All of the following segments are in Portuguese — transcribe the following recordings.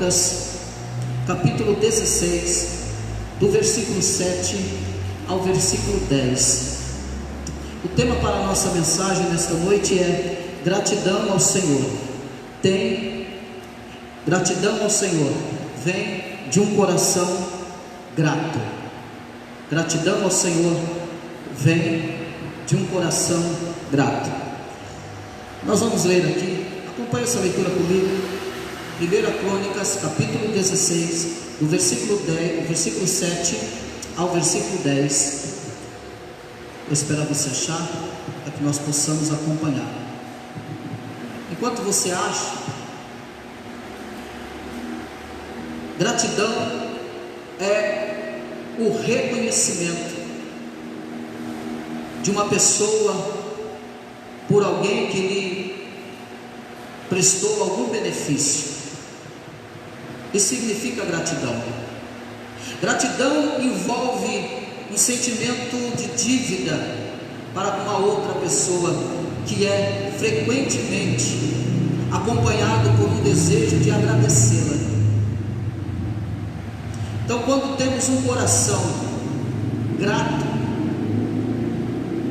Crônicas, capítulo 16, do versículo 7 ao versículo 10. O tema para a nossa mensagem nesta noite é gratidão ao Senhor. Gratidão ao Senhor vem de um coração grato. Gratidão ao Senhor vem de um coração grato. Nós vamos ler aqui, acompanhe essa leitura comigo. 1 Crônicas, capítulo 16, do versículo 7 ao versículo 10. Eu espero você achar, para que nós possamos acompanhar. Enquanto você acha, gratidão é o reconhecimento de uma pessoa por alguém que lhe prestou algum benefício. Isso significa gratidão. Gratidão envolve um sentimento de dívida para com a outra pessoa, que é frequentemente acompanhado por um desejo de agradecê-la. Então, quando temos um coração grato,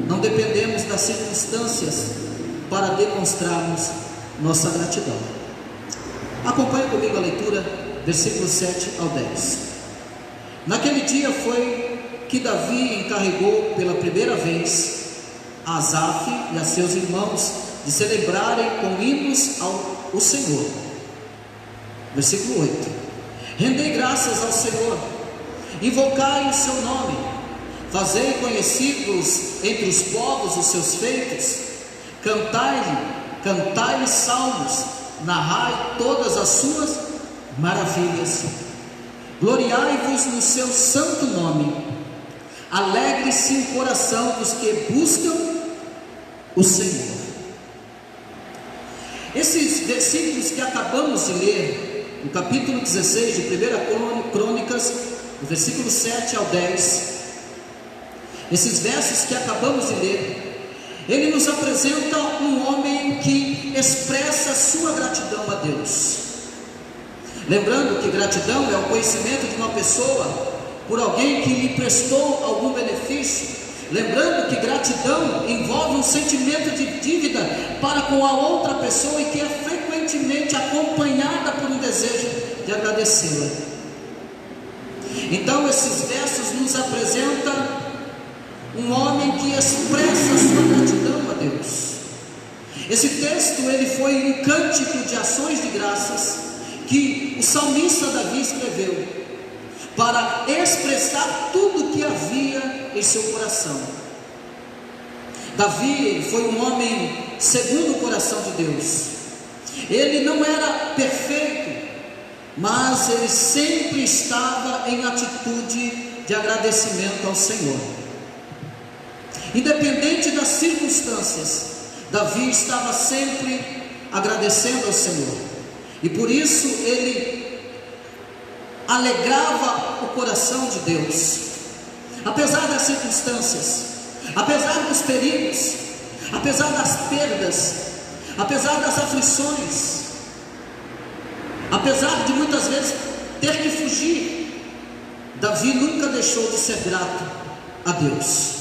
não dependemos das circunstâncias para demonstrarmos nossa gratidão. Acompanhe comigo a leitura, versículos 7 ao 10. Naquele dia foi que Davi encarregou pela primeira vez a Asaf e a seus irmãos de celebrarem com hinos ao Senhor. Versículo 8: Rendei graças ao Senhor, invocai o seu nome, fazei conhecidos entre os povos os seus feitos, cantai-lhe salmos, narrai todas as suas maravilhas, gloriai-vos no seu santo nome, alegre-se o coração dos que buscam o Senhor. Esses versículos que acabamos de ler, no capítulo 16 de 1 Crônicas, do versículo 7 ao 10, esses versos que acabamos de ler, ele nos apresenta um homem que expressa sua gratidão a Deus. Lembrando que gratidão é o conhecimento de uma pessoa por alguém que lhe prestou algum benefício. Lembrando que gratidão envolve um sentimento de dívida para com a outra pessoa e que é frequentemente acompanhada por um desejo de agradecê-la. Então esses versos nos apresentam um homem que expressa sua gratidão a Deus. Esse texto ele foi um cântico de ações de graças que o salmista Davi escreveu para expressar tudo o que havia em seu coração. Davi foi um homem segundo o coração de Deus. Ele não era perfeito, mas ele sempre estava em atitude de agradecimento ao Senhor. Independente das circunstâncias, Davi estava sempre agradecendo ao Senhor, e por isso ele alegrava o coração de Deus, apesar das circunstâncias, apesar dos perigos, apesar das perdas, apesar das aflições, apesar de muitas vezes ter que fugir. Davi nunca deixou de ser grato a Deus.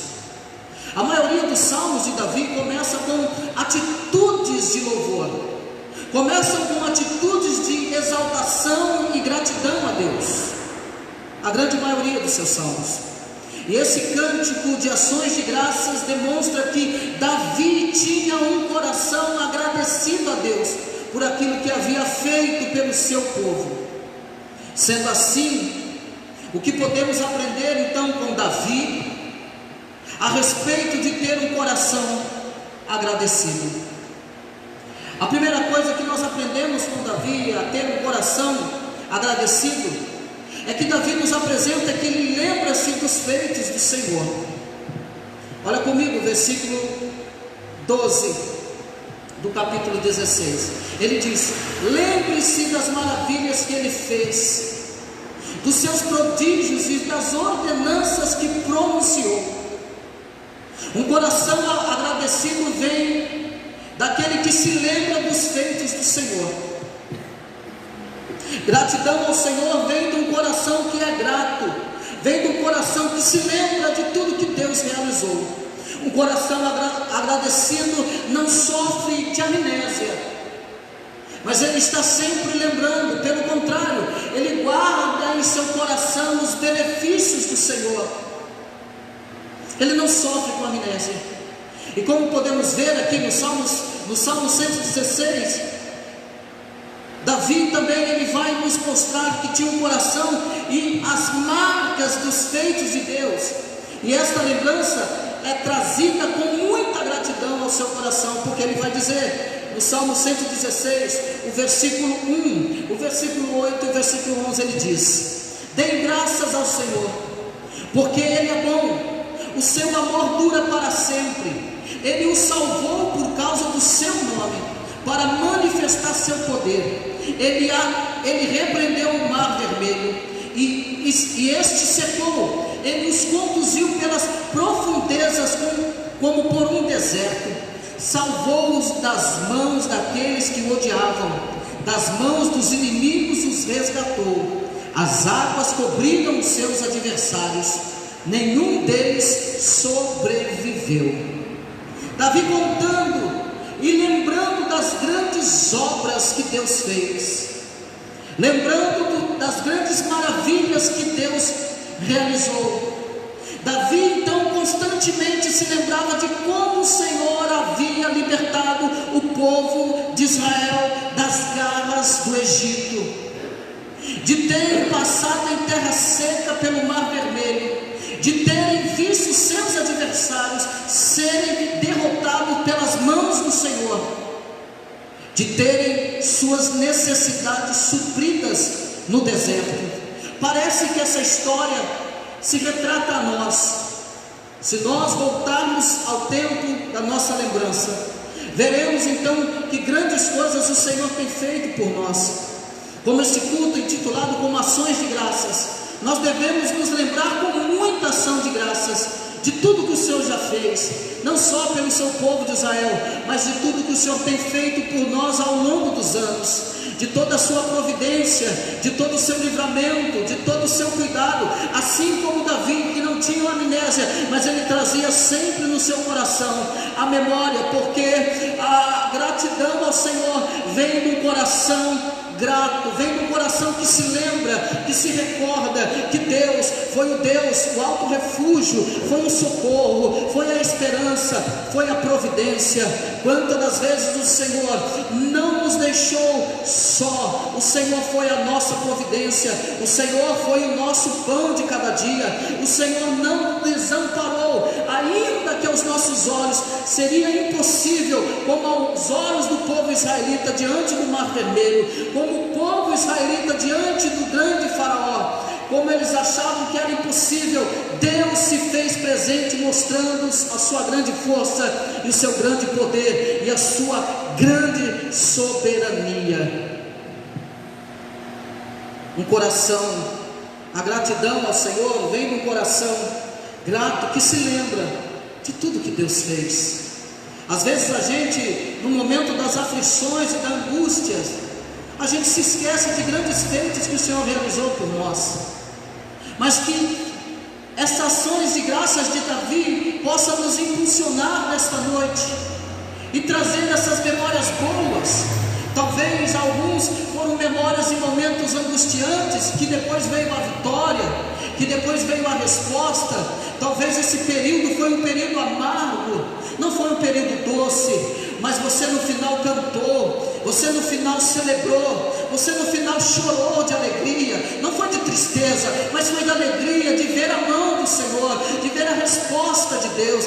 A maioria dos salmos de Davi começa com atitudes de louvor, começam com atitudes de exaltação e gratidão a Deus, a grande maioria dos seus salmos. E esse cântico de ações de graças demonstra que Davi tinha um coração agradecido a Deus por aquilo que havia feito pelo seu povo. Sendo assim, o que podemos aprender então com Davi a respeito de ter um coração agradecido? A primeira coisa que nós aprendemos com Davi a ter um coração agradecido é que Davi nos apresenta que ele lembra-se dos feitos do Senhor. Olha comigo o versículo 12 do capítulo 16. Ele diz: lembre-se das maravilhas que ele fez, dos seus prodígios e das ordenanças que pronunciou. Um coração agradecido vem daquele que se lembra dos feitos do Senhor. Gratidão ao Senhor vem de um coração que é grato, vem de um coração que se lembra de tudo que Deus realizou. Um coração agradecido não sofre de amnésia, mas ele está sempre lembrando. Pelo contrário, ele guarda em seu coração os benefícios do Senhor. Ele não sofre com amnésia. E como podemos ver aqui no Salmo 116, Davi também ele vai nos mostrar que tinha um coração e as marcas dos feitos de Deus. E esta lembrança é trazida com muita gratidão ao seu coração, porque ele vai dizer no Salmo 116, o versículo 1, o versículo 8 e o versículo 11, ele diz: deem graças ao Senhor, porque Ele é bom, o seu amor dura para sempre. Ele o salvou por causa do seu nome, para manifestar seu poder. Ele repreendeu o mar vermelho, e este secou. Ele os conduziu pelas profundezas como por um deserto. Salvou-os das mãos daqueles que o odiavam, das mãos dos inimigos os resgatou. As águas cobriram os seus adversários, nenhum deles sobreviveu. Davi contando e lembrando das grandes obras que Deus fez, lembrando das grandes maravilhas que Deus realizou. Davi então constantemente se lembrava de como o Senhor havia libertado o povo de Israel das garras do Egito, de terem passado em terra seca pelo mar vermelho, de terem visto seus adversários serem derrotados pelas mãos do Senhor, de terem suas necessidades supridas no deserto. Parece que essa história se retrata a nós. Se nós voltarmos ao tempo da nossa lembrança, veremos então que grandes coisas o Senhor tem feito por nós. Como este culto intitulado como Ações de Graças, nós devemos nos lembrar com muita ação de graças de tudo que o Senhor já fez, não só pelo seu povo de Israel, mas de tudo que o Senhor tem feito por nós ao longo dos anos, de toda a sua providência, de todo o seu livramento, de todo o seu cuidado, assim como Davi, que não tinha amnésia, mas ele trazia sempre no seu coração a memória, porque a gratidão ao Senhor vem do coração grato, vem do coração que se lembra, que se recorda que Deus foi o Deus, o alto refúgio, foi o socorro, foi a esperança, foi a providência. Quantas das vezes o Senhor não nos deixou só, o Senhor foi a nossa providência, o Senhor foi o nosso pão de cada dia, o Senhor não desamparou, ainda que aos nossos olhos seria impossível, como aos olhos do povo israelita diante do mar vermelho, como o povo israelita diante do grande faraó, como eles achavam que era impossível, Deus se fez presente, mostrando a sua grande força e o seu grande poder e a sua grande soberania. Um coração, a gratidão ao Senhor vem de um coração grato que se lembra de tudo que Deus fez. Às vezes a gente, no momento das aflições e da angústia, a gente se esquece de grandes feitos que o Senhor realizou por nós, mas que essas ações de graças de Davi possam nos impulsionar nesta noite e trazer essas memórias boas. Talvez alguns foram memórias em momentos angustiantes, que depois veio a vitória, que depois veio a resposta. Talvez esse período foi um período amargo, não foi um período doce, mas você no final cantou, você no final celebrou, você no final chorou de alegria, não foi de tristeza, mas foi de alegria de ver a mão do Senhor, de ver a resposta de Deus.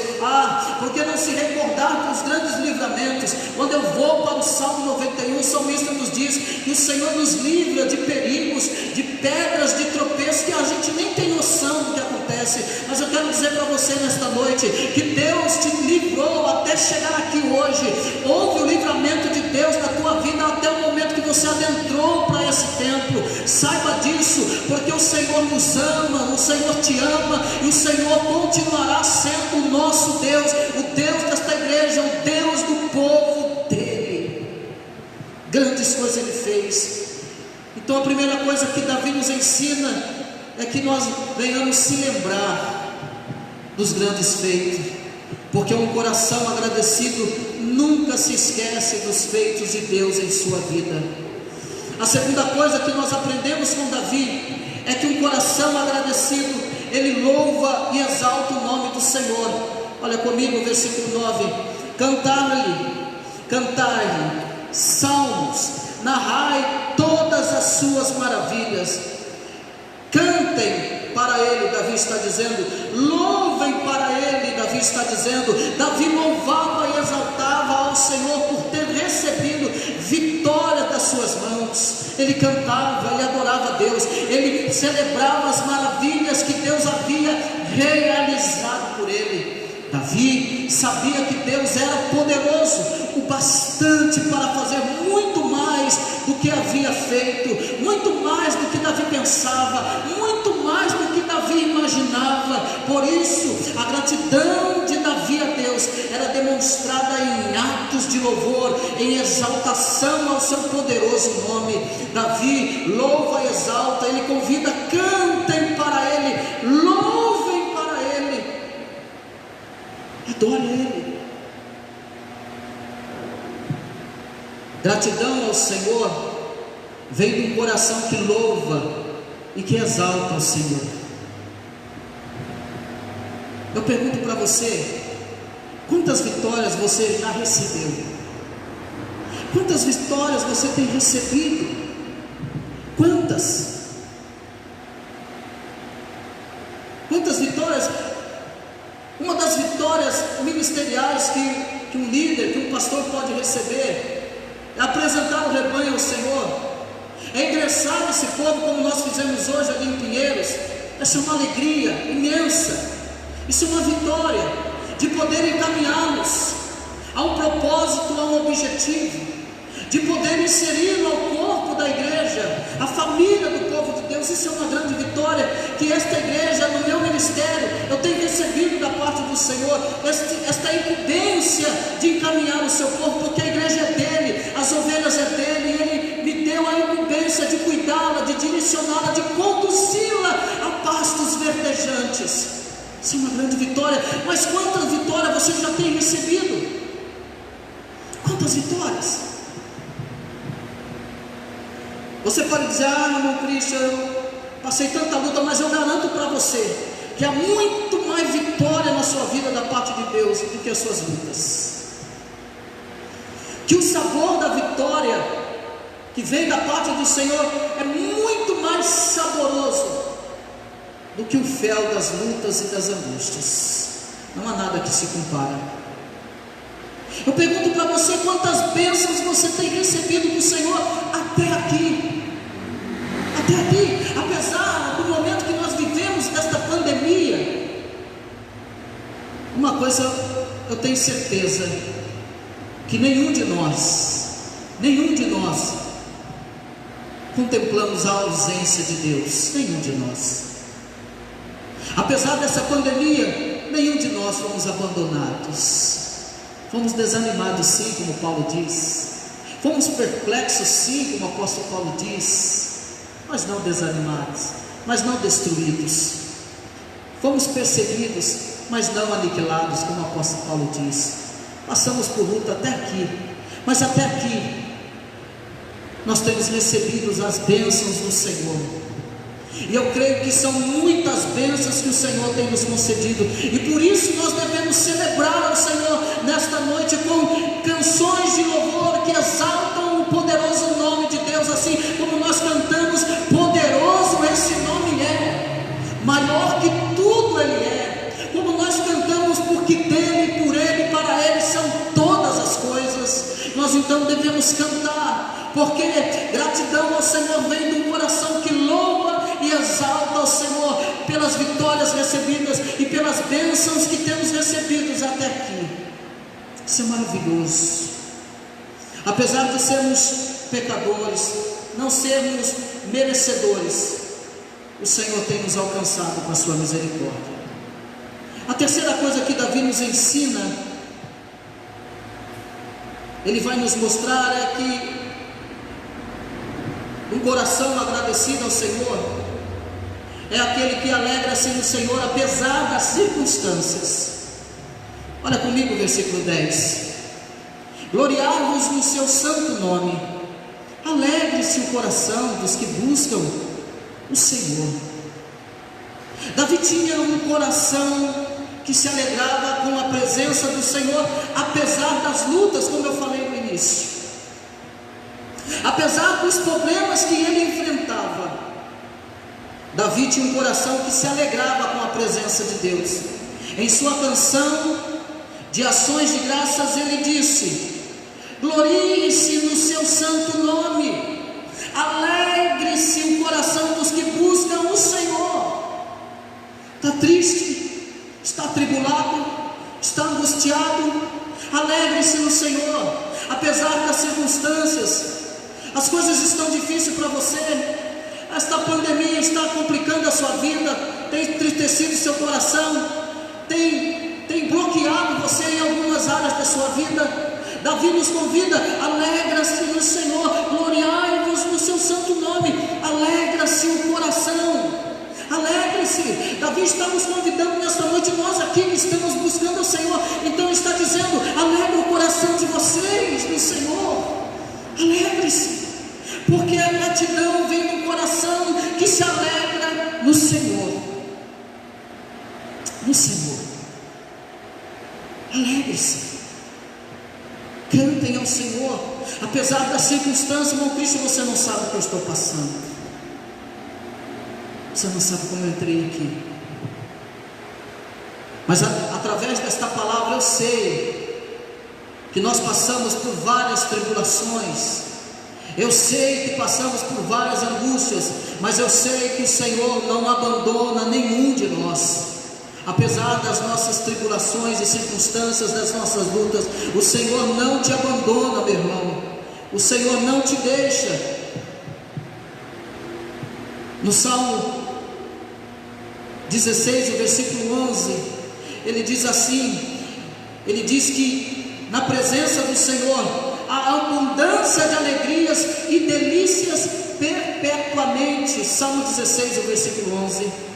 Porque não se recordar dos grandes livramentos? Quando eu vou para o Salmo 91, o salmista nos diz que o Senhor nos livra de perigos, de pedras de tropeço, que a gente nem tem noção do que acontece. Mas eu quero dizer para você nesta noite, que Deus te livrou até chegar aqui hoje. Houve o livramento de Deus na tua vida até o momento que você adentrou para esse templo. Saiba disso, porque o Senhor nos ama, o Senhor te ama, e o Senhor continuará sendo o nosso Deus, o Deus desta igreja, o Deus do povo dele. Grandes coisas ele fez. Então a primeira coisa que Davi nos ensina é que nós venhamos se lembrar dos grandes feitos, porque um coração agradecido nunca se esquece dos feitos de Deus em sua vida. A segunda coisa que nós aprendemos com Davi é que um coração agradecido, ele louva e exalta o nome do Senhor. Olha comigo o versículo 9: cantai-lhe salmos, narrai todas as suas maravilhas, cantem para ele, Davi está dizendo, louvem para ele, Davi está dizendo. Davi louvava e exaltava ao Senhor por ter recebido vitória das suas mãos. Ele cantava e adorava a Deus, ele celebrava as maravilhas que Deus havia realizado por ele. Davi sabia que Deus era poderoso o bastante para fazer muito mais do que havia feito, muito mais do que Davi pensava, muito mais do que Davi imaginava. Por isso, a gratidão de Davi a Deus era demonstrada em atos de louvor, em exaltação ao seu poderoso nome. Davi louva e exalta, ele convida: cantem para ele, louvem para ele, adore ele. Gratidão ao Senhor vem de um coração que louva e que exalta o Senhor. Eu pergunto para você: quantas vitórias você já recebeu? Quantas vitórias você tem recebido? Quantas? Quantas vitórias? Uma das vitórias ministeriais que um líder, que um pastor pode receber, é apresentar o rebanho ao Senhor, é ingressar nesse povo como nós fizemos hoje ali em Pinheiros. Essa é uma alegria imensa, isso é uma vitória, de poder encaminhá-los a um propósito, a um objetivo, de poder inseri-lo ao corpo da igreja, a família do povo de Deus. Isso é uma grande vitória, que esta igreja, no meu ministério, eu tenho recebido da parte do Senhor, esta incumbência de encaminhar o seu povo, porque a igreja é dele, as ovelhas é dele, e ele me deu a incumbência de cuidá-la, de direcioná-la, de conduzi-la a pastos verdejantes. Isso é uma grande vitória. Mas quantas vitórias você já tem recebido? Quantas vitórias? Você pode dizer: irmão Cristian, eu passei tanta luta, mas eu garanto para você que há muito mais vitória na sua vida da parte de Deus do que as suas lutas. Que o sabor da vitória que vem da parte do Senhor é muito mais saboroso do que o fel das lutas e das angústias. Não há nada que se compara. Eu pergunto para você: quantas bênçãos você tem recebido do Senhor até aqui? Até aqui, apesar do momento que nós vivemos desta pandemia, uma coisa eu tenho certeza, que nenhum de nós contemplamos a ausência de Deus, nenhum de nós. Apesar dessa pandemia, nenhum de nós fomos abandonados. Fomos desanimados sim, como Paulo diz. Fomos perplexos sim, como o apóstolo Paulo diz. Mas não desanimados, mas não destruídos. Fomos perseguidos, mas não aniquilados, como o apóstolo Paulo diz. Passamos por luta até aqui, mas até aqui nós temos recebido as bênçãos do Senhor. E eu creio que são muitas bênçãos que o Senhor tem nos concedido, e por isso nós devemos celebrar ao Senhor nesta noite com canções de louvor que exaltam o poderoso nome de Deus, assim como nós cantamos: poderoso esse nome é, maior que tudo ele é. Como nós cantamos: porque dele, por ele, para ele são todas as coisas. Nós então devemos cantar, porque gratidão ao Senhor vem de um coração que louva e exalta ao Senhor pelas vitórias recebidas e pelas bênçãos que temos recebidos até aqui. Isso é maravilhoso. Apesar de sermos pecadores, não sermos merecedores, o Senhor tem nos alcançado com a sua misericórdia. A terceira coisa que Davi nos ensina, ele vai nos mostrar, é que Um coração agradecido ao Senhor é aquele que alegra-se no Senhor apesar das circunstâncias. Olha comigo o versículo 10: gloriai-vos no seu santo nome, alegre-se o coração dos que buscam o Senhor. Davi tinha um coração que se alegrava com a presença do Senhor, apesar das lutas, como eu falei no início, apesar dos problemas que ele enfrentava. Davi tinha um coração que se alegrava com a presença de Deus. Em sua canção de ações de graças ele disse: glorie-se no seu santo nome, alegre-se o coração dos que buscam o Senhor. Está triste? Está atribulado? Está angustiado? Alegre-se no Senhor, apesar das circunstâncias. As coisas estão difíceis para você. Esta pandemia está complicando a sua vida, tem entristecido seu coração, tem bloqueado você em algumas áreas da sua vida. Davi nos convida: alegra-se no Senhor, gloriai-vos no seu santo nome, alegra-se o coração, alegre-se. Davi está nos convidando nesta noite, nós aqui que estamos buscando o Senhor, então está dizendo: alegre o coração de vocês no Senhor, alegre-se, porque a gratidão vem do coração que se alegra no Senhor. No Senhor, alegre-se, cantem ao Senhor, apesar das circunstâncias. Irmão Cristo, você não sabe o que eu estou passando, você não sabe como eu entrei aqui, mas através desta palavra eu sei que nós passamos por várias tribulações, eu sei que passamos por várias angústias, mas eu sei que o Senhor não abandona nenhum de nós. Apesar das nossas tribulações e circunstâncias, das nossas lutas, o Senhor não te abandona, meu irmão, o Senhor não te deixa. No Salmo 16, o versículo 11, ele diz assim, ele diz que na presença do Senhor há abundância de alegrias e delícias perpetuamente. Salmo 16, o versículo 11.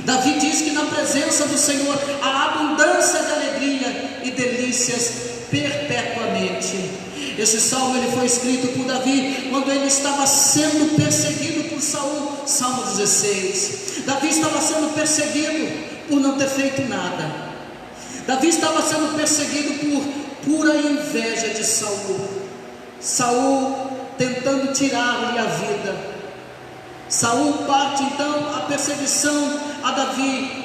Davi diz que na presença do Senhor há abundância de alegria e delícias perpetuamente. Esse salmo ele foi escrito por Davi quando ele estava sendo perseguido por Saul. Salmo 16. Davi estava sendo perseguido por não ter feito nada. Davi estava sendo perseguido por pura inveja de Saul. Saul tentando tirar-lhe a vida. Saul parte então a perseguição a Davi,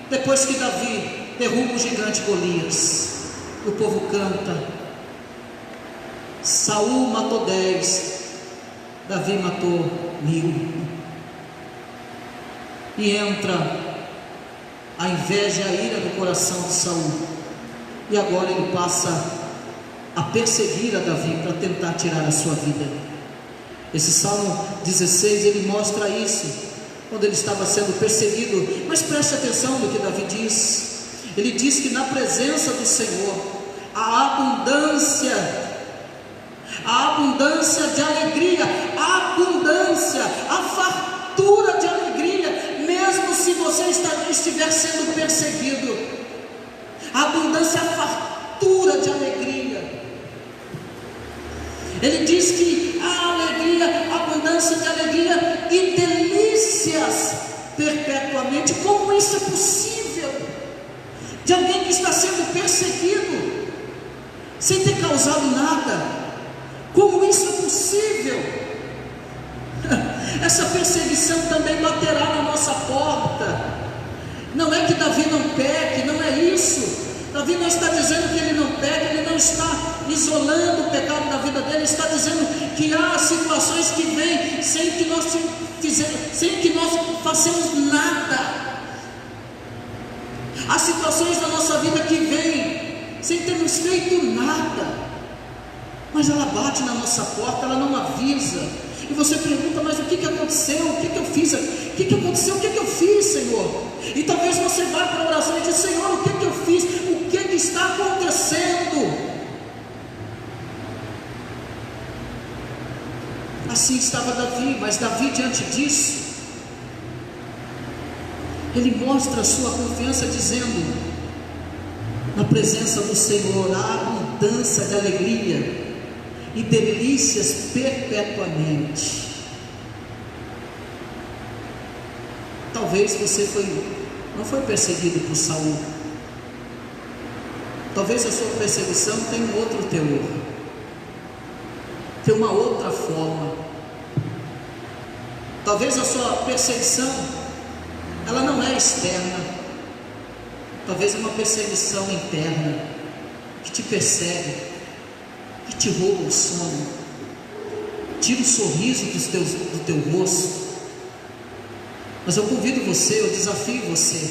depois que Davi derruba o gigante Golias. O povo canta: Saul matou 10, Davi matou 1000. E entra a inveja e a ira do coração de Saul, e agora ele passa a perseguir a Davi para tentar tirar a sua vida. Esse Salmo 16, ele mostra isso, quando ele estava sendo perseguido. Mas preste atenção no que Davi diz. Ele diz que na presença do Senhor há abundância de alegria, a abundância, a fartura de alegria, mesmo se você estiver sendo perseguido. A abundância, a fartura de alegria. Ele diz que há alegria, abundância de alegria e delícias perpetuamente. Como isso é possível? De alguém que está sendo perseguido sem ter causado nada. Como isso é possível? Essa perseguição também baterá na nossa porta. Não é que Davi não peque, não é isso. Davi não está dizendo que ele não peca, ele não está isolando o pecado da vida dele, ele está dizendo que há situações que vêm sem que nós façamos nada. Há situações da nossa vida que vêm sem termos feito nada, mas ela bate na nossa porta, ela não avisa. E você pergunta: mas o que aconteceu? O que eu fiz? O que aconteceu? O que eu fiz, Senhor? E talvez você vá para a oração e diz: Senhor, o que eu fiz? O que está acontecendo? Assim estava Davi, mas Davi, diante disso, ele mostra a sua confiança dizendo: na presença do Senhor há abundância de alegria e delícias perpetuamente. Talvez você não foi perseguido por Saul. Talvez a sua perseguição tenha um outro teor, tem uma outra forma. Talvez a sua perseguição, ela não é externa. Talvez é uma perseguição interna, que te persegue, que te rouba o sono, tira o sorriso do teu rosto. Mas eu convido você, eu desafio você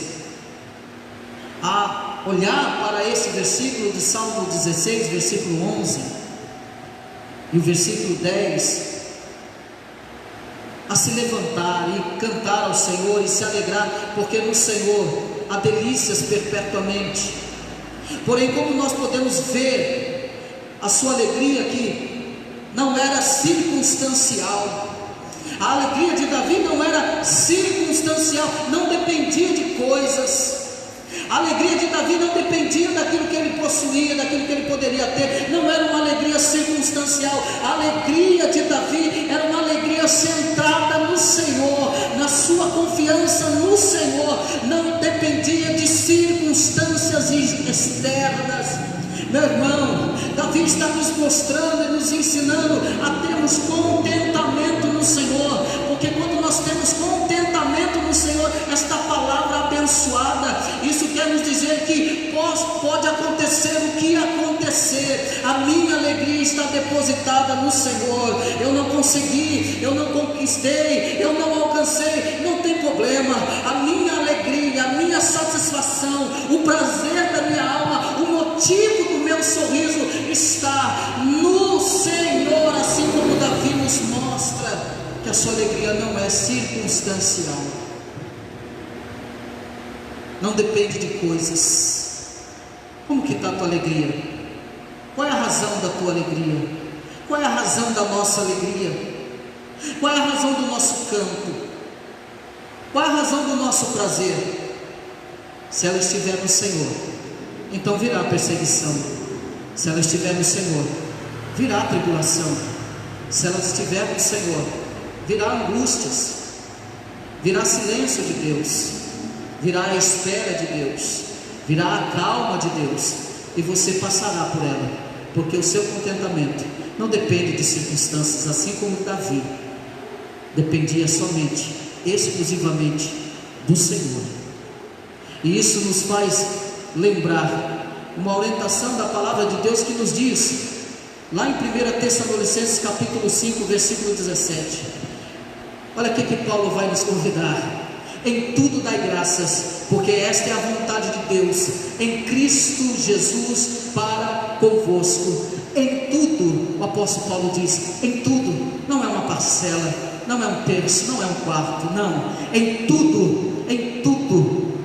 a olhar para esse versículo de Salmo 16, versículo 11 e o versículo 10, a se levantar e cantar ao Senhor e se alegrar, porque no Senhor há delícias perpetuamente. Porém, como nós podemos ver a sua alegria aqui, não era circunstancial. A alegria de Davi não era circunstancial, não dependia de coisas. A alegria de Davi não dependia daquilo que ele possuía, daquilo que ele poderia ter. Não era uma alegria circunstancial. A alegria de Davi era uma alegria centrada no Senhor, na sua confiança no Senhor. Não dependia de circunstâncias externas. Meu irmão, Davi está nos mostrando e nos ensinando a termos contentamento no Senhor, porque quando nós temos contentamento no Senhor, esta palavra abençoada, isso quer nos dizer que pode acontecer o que acontecer, a minha alegria está depositada no Senhor. Eu não consegui, eu não conquistei, eu não alcancei, não tem problema. A minha alegria, a minha satisfação, o prazer da minha alma, o motivo do meu sorriso está no Senhor, assim como Davi nos mostra que a sua alegria não é circunstancial, não depende de coisas. Como que está a tua alegria? Qual é a razão da tua alegria? Qual é a razão da nossa alegria? Qual é a razão do nosso canto? Qual é a razão do nosso prazer? Se ela estiver no Senhor, então virá a perseguição. Se ela estiver no Senhor, virá a tribulação. Se ela estiver no Senhor, virá angústias, virá silêncio de Deus, virá a espera de Deus, virá a calma de Deus, e você passará por ela, porque o seu contentamento não depende de circunstâncias, assim como Davi dependia somente, exclusivamente do Senhor. E isso nos faz lembrar uma orientação da palavra de Deus que nos diz, lá em 1 Tessalonicenses capítulo 5, versículo 17, olha o que Paulo vai nos convidar: em tudo dai graças, porque esta é a vontade de Deus, em Cristo Jesus para convosco. Em tudo, o apóstolo Paulo diz, em tudo, não é uma parcela, não é um terço, não é um quarto, não, em tudo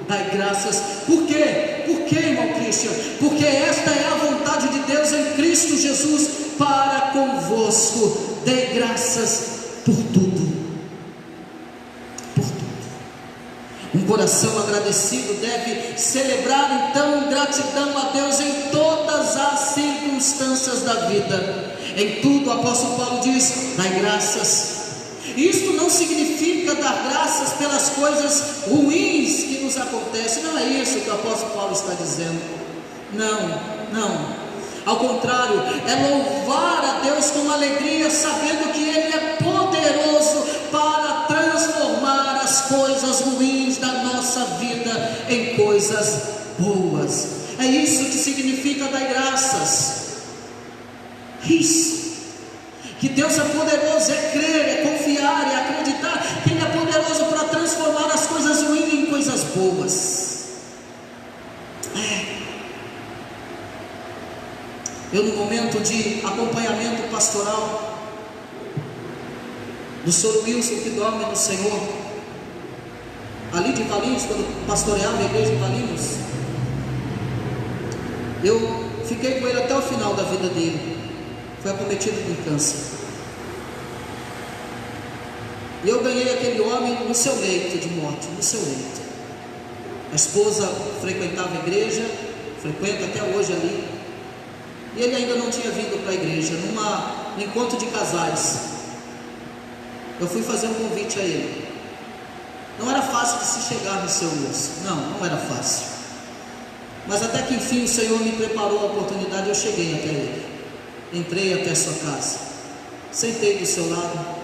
dai graças. Por quê? Por quê, irmão Cristian? Porque esta é a vontade de Deus em Cristo Jesus para convosco. Dei graças por tudo. Por tudo. Um coração agradecido deve celebrar então gratidão a Deus em todas as circunstâncias da vida. Em tudo, o apóstolo Paulo diz, dai graças. Isto não significa dar graças pelas coisas ruins que nos acontecem. Não é isso que o apóstolo Paulo está dizendo. Não. Ao contrário, é louvar a Deus com alegria, sabendo que Ele é poderoso para transformar as coisas ruins da nossa vida em coisas boas. É isso que significa dar graças. Isso. Que Deus é poderoso, é crer, é confiar, é acreditar que Ele é poderoso para transformar as coisas ruins em coisas boas. Eu, no momento de acompanhamento pastoral do Sr. Wilson, que dorme no Senhor, ali de Valinhos, quando pastoreava a igreja de Valinhos, eu fiquei com ele até o final da vida dele. Foi acometido de câncer. E eu ganhei aquele homem no seu leito de morte, no seu leito. A esposa frequentava a igreja, frequenta até hoje ali, e ele ainda não tinha vindo para a igreja. Num encontro de casais, eu fui fazer um convite a ele. Não era fácil de se chegar no seu Wilson, não era fácil, mas até que enfim o Senhor me preparou a oportunidade. Eu cheguei até ele, entrei até a sua casa, sentei do seu lado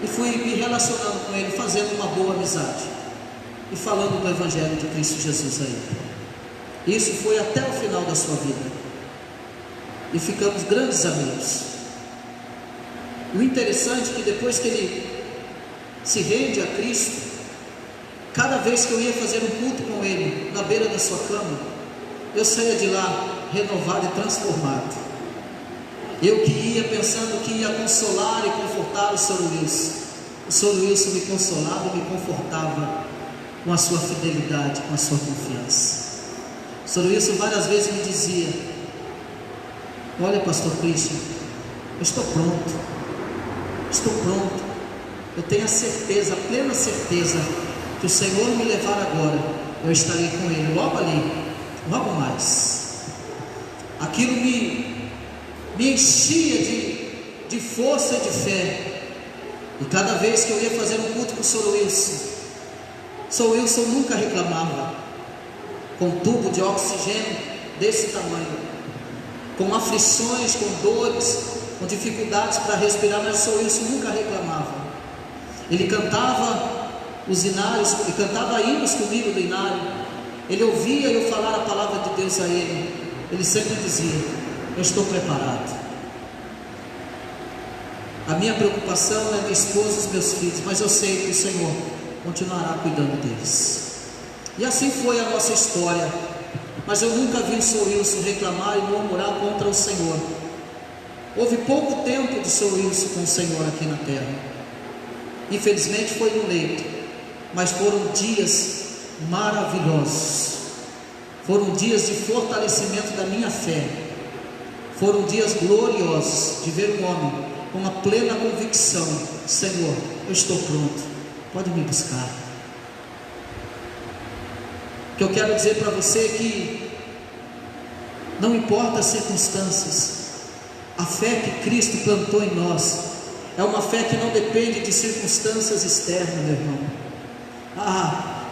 e fui me relacionando com ele, fazendo uma boa amizade e falando do Evangelho de Cristo Jesus a ele. Isso foi até o final da sua vida, e ficamos grandes amigos. O interessante é que depois que ele se rende a Cristo, cada vez que eu ia fazer um culto com ele, na beira da sua cama, eu saía de lá renovado e transformado. Eu que ia pensando que ia consolar e confortar o Sr. Wilson, o Sr. Wilson me consolava e me confortava com a sua fidelidade, com a sua confiança. O Sr. Wilson várias vezes me dizia: olha, pastor Christian, eu estou pronto, eu tenho a certeza, a plena certeza, que o Senhor me levar agora, eu estarei com Ele, logo ali, logo mais. Aquilo me enchia de força e de fé, e cada vez que eu ia fazer um culto com o Sr. Wilson nunca reclamava, com um tubo de oxigênio desse tamanho, com aflições, com dores, com dificuldades para respirar, mas o Sr. Wilson nunca reclamava. Ele cantava os inários, ele cantava hinos comigo do inário, ele ouvia eu falar a palavra de Deus a ele, ele sempre dizia: eu estou preparado. A minha preocupação é minha esposa e os meus filhos, mas eu sei que o Senhor continuará cuidando deles. E assim foi a nossa história. Mas eu nunca vi o Sr. Wilson reclamar e murmurar contra o Senhor. Houve pouco tempo de Sr. Wilson com o Senhor aqui na terra. Infelizmente foi no leito, mas foram dias maravilhosos. Foram dias de fortalecimento da minha fé. Foram dias gloriosos de ver um homem com a plena convicção: Senhor, eu estou pronto, pode me buscar. O que eu quero dizer para você é que não importa as circunstâncias, a fé que Cristo plantou em nós é uma fé que não depende de circunstâncias externas, meu irmão.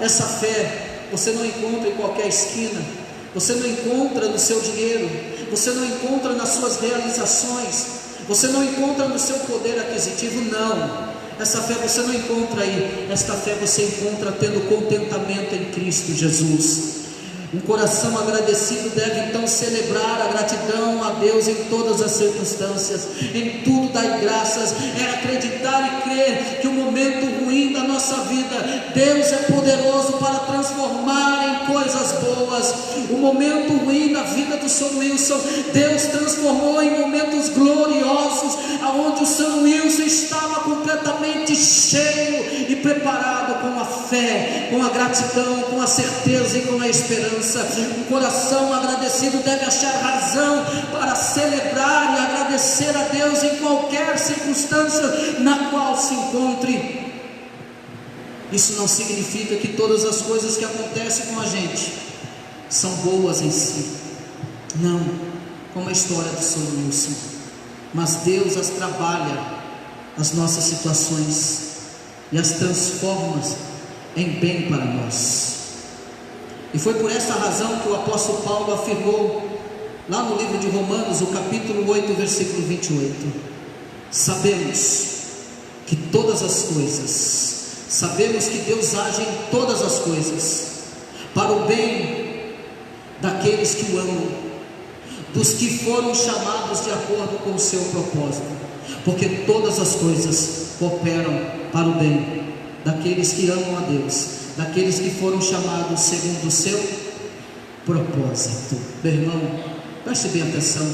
Essa fé você não encontra em qualquer esquina, você não encontra no seu dinheiro, você não encontra nas suas realizações, você não encontra no seu poder aquisitivo, não. Essa fé você não encontra aí. Esta fé você encontra tendo contentamento em Cristo Jesus. Um coração agradecido deve então celebrar a gratidão a Deus em todas as circunstâncias, em tudo dar graças, é acreditar e crer que o momento ruim da nossa vida, Deus é poderoso para transformar em coisas boas. O momento ruim da vida do Sr. Wilson, Deus transformou em momentos gloriosos, aonde o Sr. Wilson estava completamente cheio e preparado com a fé, com a gratidão, com a certeza e com a esperança. Um coração agradecido deve achar razão para celebrar e agradecer a Deus em qualquer circunstância na qual se encontre. Isso não significa que todas as coisas que acontecem com a gente são boas em si, não, como a história do Sr. Wilson, mas Deus as trabalha, as nossas situações, e as transforma em bem para nós. E foi por essa razão que o apóstolo Paulo afirmou lá no livro de Romanos, o capítulo 8, versículo 28: sabemos que todas as coisas, sabemos que Deus age em todas as coisas para o bem daqueles que o amam, dos que foram chamados de acordo com o seu propósito, porque todas as coisas cooperam para o bem daqueles que amam a Deus, daqueles que foram chamados segundo o seu propósito. Meu irmão, preste bem atenção: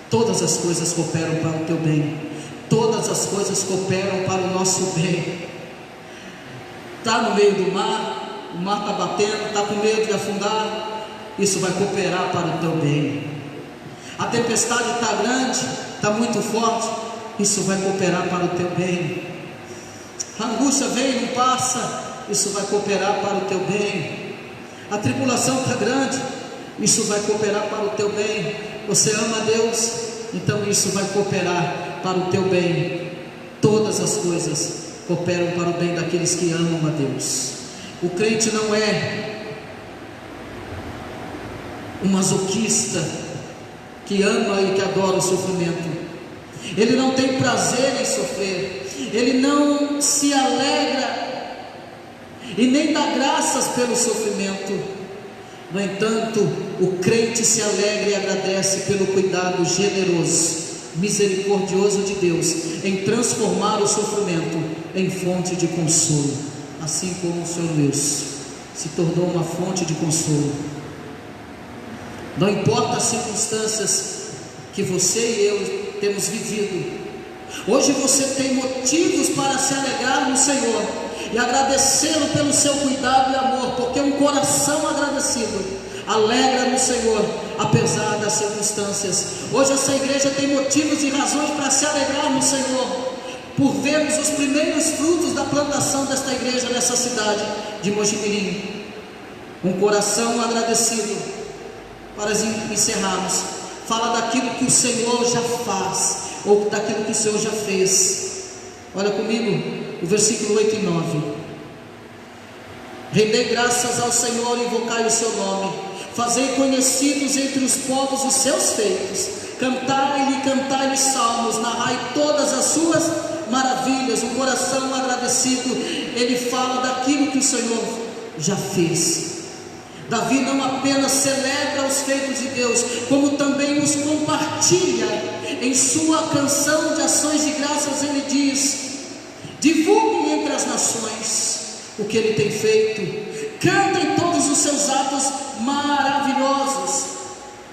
todas as coisas cooperam para o teu bem, todas as coisas cooperam para o nosso bem. Está no meio do mar, o mar está batendo, está com medo de afundar, isso vai cooperar para o teu bem. A tempestade está grande, está muito forte, isso vai cooperar para o teu bem. A angústia vem e não passa, isso vai cooperar para o teu bem. A tribulação está grande, isso vai cooperar para o teu bem. Você ama a Deus, então isso vai cooperar para o teu bem. Todas as coisas cooperam para o bem daqueles que amam a Deus. O crente não é um masoquista que ama e que adora o sofrimento. Ele não tem prazer em sofrer, ele não se alegra e nem dá graças pelo sofrimento. No entanto, o crente se alegra e agradece pelo cuidado generoso, misericordioso de Deus em transformar o sofrimento em fonte de consolo, assim como o Senhor Deus se tornou uma fonte de consolo. Não importa as circunstâncias que você e eu temos vivido, hoje você tem motivos para se alegrar no Senhor e agradecê-lo pelo seu cuidado e amor, porque um coração agradecido alegra no Senhor, apesar das circunstâncias. Hoje essa igreja tem motivos e razões para se alegrar no Senhor, por vermos os primeiros frutos da plantação desta igreja nessa cidade de Mojimirim. Um coração agradecido, para encerrarmos, fala daquilo que o Senhor já faz, ou daquilo que o Senhor já fez. Olha comigo, o versículo 8 e 9. Rendei graças ao Senhor, invocai o seu nome, fazei conhecidos entre os povos os seus feitos, cantai-lhe salmos, narrai todas as suas maravilhas. Um coração agradecido, ele fala daquilo que o Senhor já fez. Davi não apenas celebra os feitos de Deus, como também os compartilha. Em sua canção de ações de graças ele diz: divulguem entre as nações o que ele tem feito, cantem todos os seus atos maravilhosos.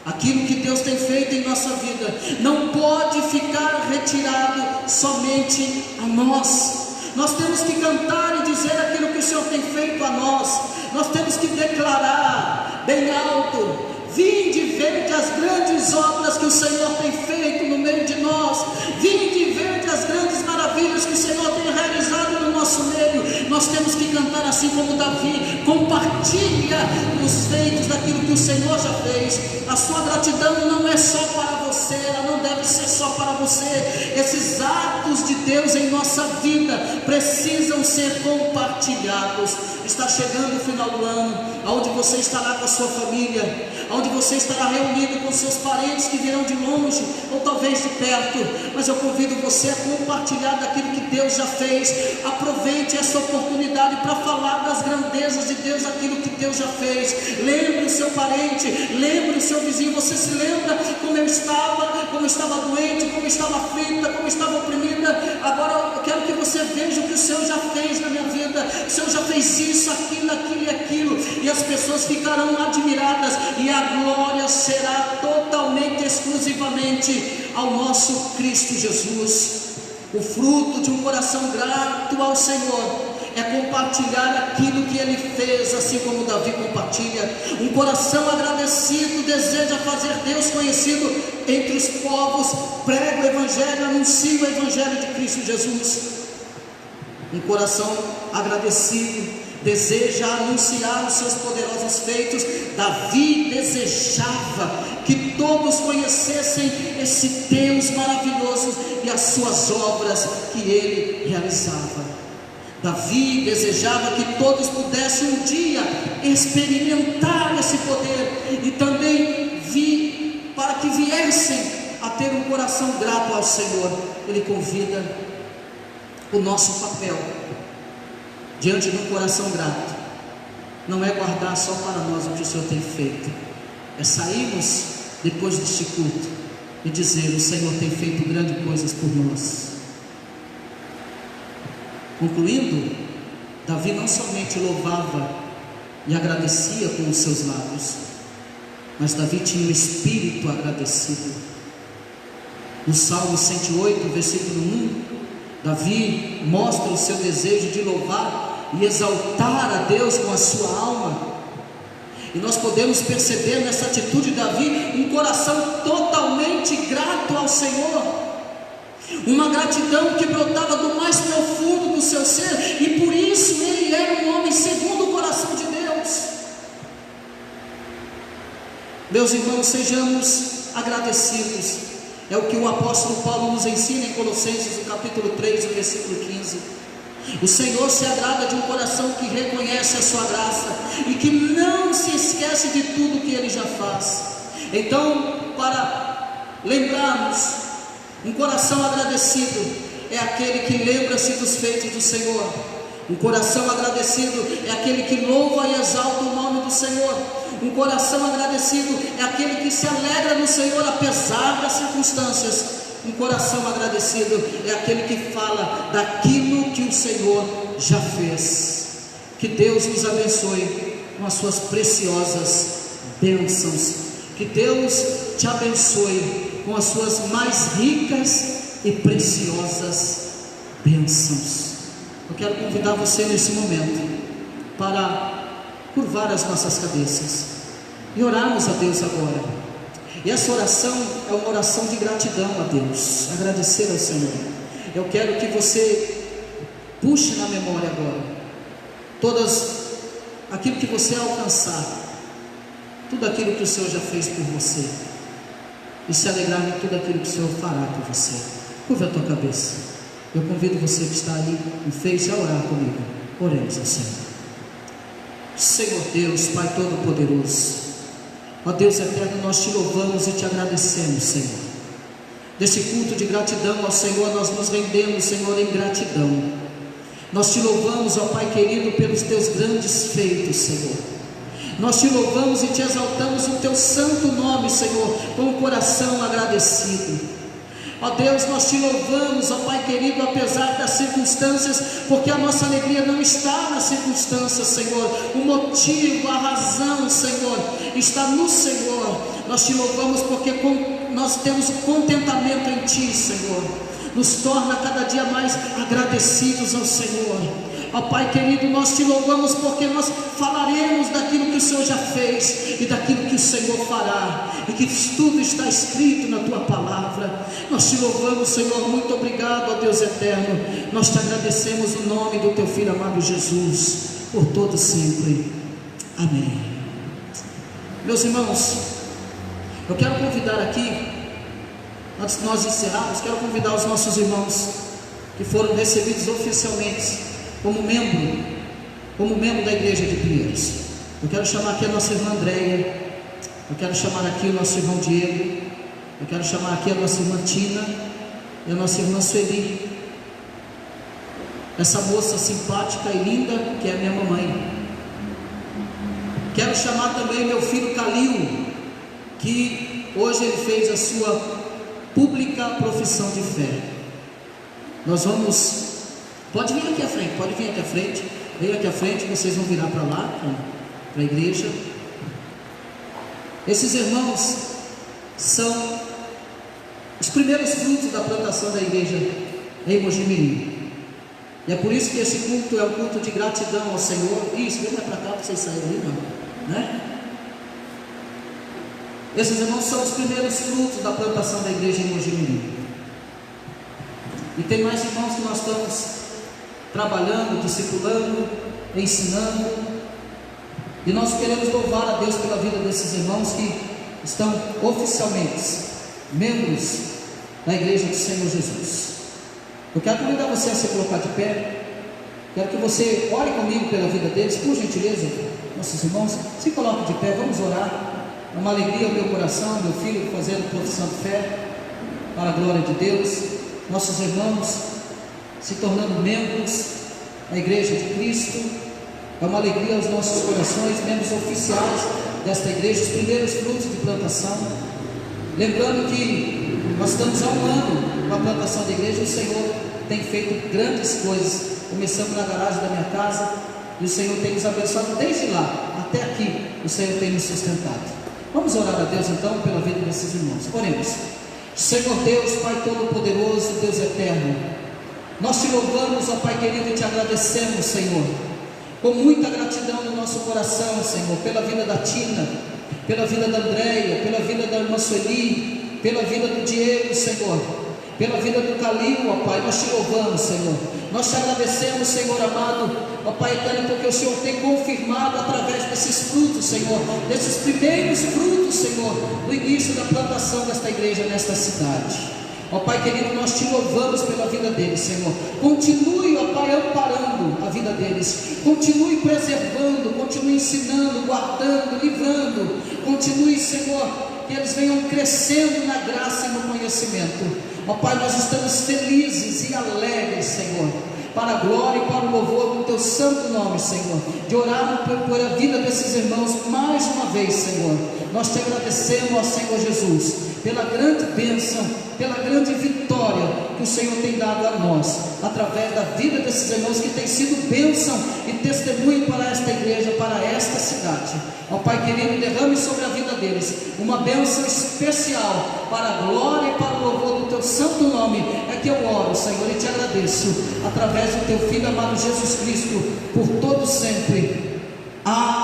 Aquilo que Deus tem feito em nossa vida não pode ficar retirado somente a nós. Nós temos que cantar e dizer aquilo que o Senhor tem feito a nós. Nós temos que declarar bem alto: vinde vede as grandes obras que o Senhor tem feito no meio de nós. Vinde vede as grandes maravilhas que o Senhor tem realizado no nosso meio. Nós temos que cantar assim como Davi: compartilha os feitos daquilo que o Senhor já fez. A sua gratidão não é só para você, ela não deve ser só para você. Esses atos de Deus em nossa vida precisam ser compartilhados. Está chegando o final do ano, onde você estará com a sua família, onde você estará reunido com seus parentes que virão de longe ou talvez de perto, mas eu convido você a compartilhar daquilo que Deus já fez. Aproveite essa oportunidade para falar das grandezas de Deus, daquilo que Deus já fez. Lembre o seu parente, lembre o seu vizinho. Você se lembra como eu estava doente, como eu estava aflita, como eu estava oprimida? Agora eu quero que você veja o que o Senhor já fez na minha vida. O Senhor já fez isso, aquilo e aquilo, e as pessoas ficarão admiradas, e a glória será totalmente, exclusivamente ao nosso Cristo Jesus. O fruto de um coração grato ao Senhor é compartilhar aquilo que Ele fez, assim como Davi compartilha. Um coração agradecido deseja fazer Deus conhecido entre os povos, prega o Evangelho, anuncia o Evangelho de Cristo Jesus. Um coração agradecido deseja anunciar os seus poderosos feitos. Davi desejava que todos conhecessem esse Deus maravilhoso e as suas obras que ele realizava. Davi desejava que todos pudessem um dia experimentar esse poder e também para que viessem a ter um coração grato ao Senhor. Ele convida o nosso papel diante de um coração grato não é guardar só para nós o que o Senhor tem feito, é sairmos depois deste culto e dizer: o Senhor tem feito grandes coisas por nós. Concluindo, Davi não somente louvava e agradecia com os seus lábios, mas Davi tinha um espírito agradecido. No Salmo 108, versículo 1, Davi mostra o seu desejo de louvar e exaltar a Deus com a sua alma. E nós podemos perceber nessa atitude de Davi um coração totalmente grato ao Senhor. uma gratidão que brotava do mais profundo do seu ser, e por isso ele era um homem segundo o coração de Deus. Meus irmãos, sejamos agradecidos, é o que o apóstolo Paulo nos ensina em Colossenses, no capítulo 3, o versículo 15. O Senhor se agrada de um coração que reconhece a sua graça e que não se esquece de tudo que ele já faz. Então, para lembrarmos, um coração agradecido é aquele que lembra-se dos feitos do Senhor. Um coração agradecido é aquele que louva e exalta o nome do Senhor. Um coração agradecido é aquele que se alegra no Senhor apesar das circunstâncias. Um coração agradecido é aquele que fala daquilo que o Senhor já fez. Que Deus nos abençoe com as suas preciosas bênçãos. Que Deus te abençoe com as suas mais ricas e preciosas bênçãos. Eu quero convidar você nesse momento para curvar as nossas cabeças e orarmos a Deus agora. E essa oração é uma oração de gratidão a Deus, agradecer ao Senhor. Eu quero que você puxe na memória agora aquilo que você alcançar, tudo aquilo que o Senhor já fez por você, e se alegrar em tudo aquilo que o Senhor fará por você. Curva a tua cabeça. Eu convido você que está aí no Face a orar comigo. Oremos ao Senhor. Senhor Deus, Pai Todo-Poderoso, ó Deus eterno, nós te louvamos e te agradecemos, Senhor. Desse culto de gratidão ao Senhor, nós nos rendemos, Senhor, em gratidão. Nós te louvamos, ó Pai querido, pelos teus grandes feitos, Senhor. Nós te louvamos e te exaltamos o teu santo nome, Senhor, com o coração agradecido. Ó Deus, nós te louvamos, ó Pai querido, apesar das circunstâncias, porque a nossa alegria não está nas circunstâncias, Senhor. O motivo, a razão, Senhor, está no Senhor. Nós te louvamos porque nós temos o contentamento em Ti, Senhor. Nos torna cada dia mais agradecidos ao Senhor. Ó Pai querido, nós te louvamos porque nós falaremos daquilo que o Senhor já fez e daquilo que o Senhor fará, e que tudo está escrito na Tua palavra. Nós te louvamos, Senhor, muito obrigado, ó Deus eterno. Nós te agradecemos o nome do Teu Filho amado Jesus, por todo sempre. Amém. Meus irmãos, eu quero convidar aqui, antes de nós encerrarmos, quero convidar os nossos irmãos que foram recebidos oficialmente como membro da igreja de Pinheiros. Eu quero chamar aqui a nossa irmã Andréia, eu quero chamar aqui o nosso irmão Diego, eu quero chamar aqui a nossa irmã Tina e a nossa irmã Sueli, essa moça simpática e linda que é a minha mamãe. Quero chamar também meu filho Calil, que hoje ele fez a sua pública profissão de fé. Nós vamos, pode vir aqui à frente, venha aqui à frente, vocês vão virar para lá, para a igreja. Esses irmãos são os primeiros frutos da plantação da igreja em Mojimirim, e é por isso que esse culto é um culto de gratidão ao Senhor. Isso, vem para cá para vocês saírem ali, não, né? Esses irmãos são os primeiros frutos da plantação da igreja em Mojimirim, e tem mais irmãos que nós estamos trabalhando, discipulando, ensinando, e nós queremos louvar a Deus pela vida desses irmãos que estão oficialmente membros da igreja do Senhor Jesus. Eu quero convidar você a se colocar de pé. Quero que você ore comigo pela vida deles, por gentileza. Nossos irmãos, se coloquem de pé, vamos orar. É uma alegria ao meu coração, meu filho fazendo profissão de fé para a glória de Deus, nossos irmãos se tornando membros da igreja de Cristo. É uma alegria aos nossos corações, membros oficiais desta igreja, os primeiros frutos de plantação. Lembrando que nós estamos há um ano com a plantação da igreja, o Senhor tem feito grandes coisas. Começamos na garagem da minha casa, e o Senhor tem nos abençoado desde lá até aqui. O Senhor tem nos sustentado. Vamos orar a Deus então pela vida desses irmãos. Oremos. Senhor Deus, Pai Todo-Poderoso, Deus eterno, nós te louvamos, ó Pai querido, e te agradecemos, Senhor, com muita gratidão no nosso coração, Senhor, pela vida da Tina, pela vida da Andréia, pela vida da irmã Sueli, pela vida do Diego, Senhor, pela vida do Calil, ó Pai, nós te louvamos, Senhor. Nós te agradecemos, Senhor amado, ó Pai eterno, porque o Senhor tem confirmado através desses frutos, Senhor, desses primeiros frutos, Senhor, do início da plantação desta igreja nesta cidade. Ó Pai querido, nós te louvamos pela vida deles, Senhor. Continue, ó Pai, amparando a vida deles. Continue preservando, continue ensinando, guardando, livrando. Continue, Senhor, que eles venham crescendo na graça e no conhecimento. Ó Pai, nós estamos felizes e alegres, Senhor, para a glória e para o louvor do teu santo nome, Senhor, de orar por a vida desses irmãos mais uma vez, Senhor. Nós te agradecemos, ó Senhor Jesus, pela grande bênção, pela grande vitória que o Senhor tem dado a nós, através da vida desses irmãos que tem sido bênção e testemunho para esta igreja, para esta cidade. Ó Pai querido, derrame sobre a vida deles uma bênção especial, para a glória e para o louvor do teu santo nome. É que eu oro, Senhor, e te agradeço, através do teu Filho amado Jesus Cristo, por todo sempre. Amém.